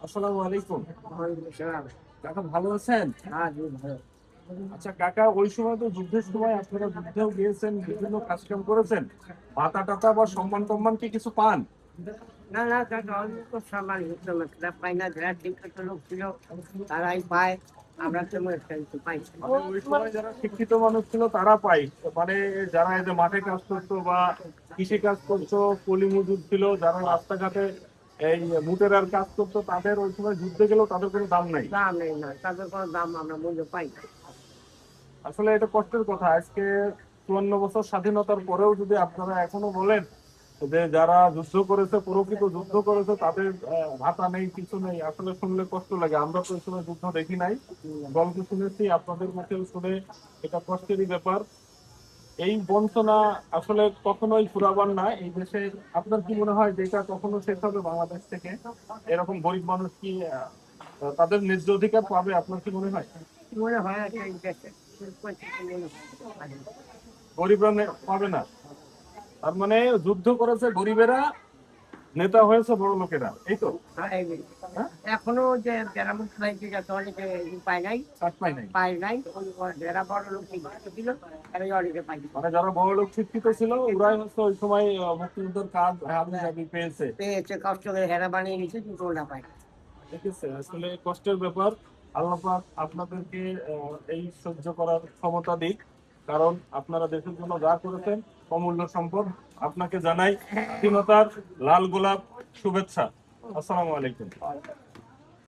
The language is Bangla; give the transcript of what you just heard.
আসসালামু আলাইকুম। ওয়ালাইকুম আসসালাম। কাকা ভালো আছেন? হ্যাঁ, জি ভালো। আচ্ছা কাকা, ওই সময় তো যুদ্ধের সময় আপনারা যুদ্ধেও গিয়েছেন, বিভিন্ন কাজকাম করেছেন। ভাতা টাতা বা সম্মান টম্মান কি কিছু পান? না, না কাকা অল্প সামাল হতো না। তারা পায় না, যারা শিক্ষিত লোক ছিল তারাই পায়। আমরা তেমন একটা কিছু পাই না। মানে ওই সময় যারা শিক্ষিত মানুষ ছিল তারা পায়, মানে যারা এই যে মাঠে কাজ করতো বা কৃষি কাজ করতো, কুলি মজুর ছিল, যারা রাস্তাঘাটে এই মুটেরার কাজ করতো, তাদের ওই সময় যুদ্ধে গেলেও তাদের কোনো দাম নাই। দাম নেই না, তাদের কোনো দাম আমরা মূল্য পাই না। আসলে এটা কষ্টের কথা। আজকে 54 বছর স্বাধীনতার পরেও যদি আপনারা এখনো বলেন যে যারা যুদ্ধ করেছে, প্রকৃত যুদ্ধ করেছে, তাদের ভাতা নেই, কিছু নেই, আসলে শুনলে কষ্ট লাগে। আমরা তো ওই সময় যুদ্ধ দেখি নাই, গল্প শুনেছি, আপনাদের মুখেও শুনে এটা কষ্টেরই ব্যাপার। এই বঞ্চনা আসলে কখনোই ফুরাবার না এই দেশে। আপনার কি মনে হয় যে এটা কখনো শেষ হবে বাংলাদেশ থেকে? এরকম গরিব মানুষ কি তাদের ন্যায্য অধিকার পাবে? আপনার কি মনে হয়? মনে হয় একটা এই দেশে পরিস্থিতি মনে হয়। গরিবরা পাবে না? তার মানে যুদ্ধ করেছে গরিবেরা, নেতা হয়েছে বড় লোকেরা, এই তো? হ্যাঁ, হ্যাঁ, এখনো যে যারা মুখ্যমন্ত্রী গেছে অনেকে পায় নাই, কাজ পাই নাই। পায় নাই। যারা বড় লোক শিক্ষিত ছিল তারাই অনেকে পাই। মানে যারা বড় লোক শিক্ষিত ছিল ওরাই হচ্ছে ওই সময় মুক্তিযুদ্ধের কাজ হাবি জাবি পেয়েছে। পেয়েছে, কষ্ট করে হেরা বানিয়ে নিচ্ছে, কিন্তু ওরা পায় না। ঠিক আছে, আসলে কষ্টের ব্যাপার। আল্লাহ পাক আপনাদেরকে এই সহ্য করার ক্ষমতা দিক, কারণ আপনারা দেশের জন্য যা করেছেন অমূল্য সম্পদ। আপনাকে জানাই স্বাধীনতার লাল গোলাপ শুভেচ্ছা। আসসালামু আলাইকুম।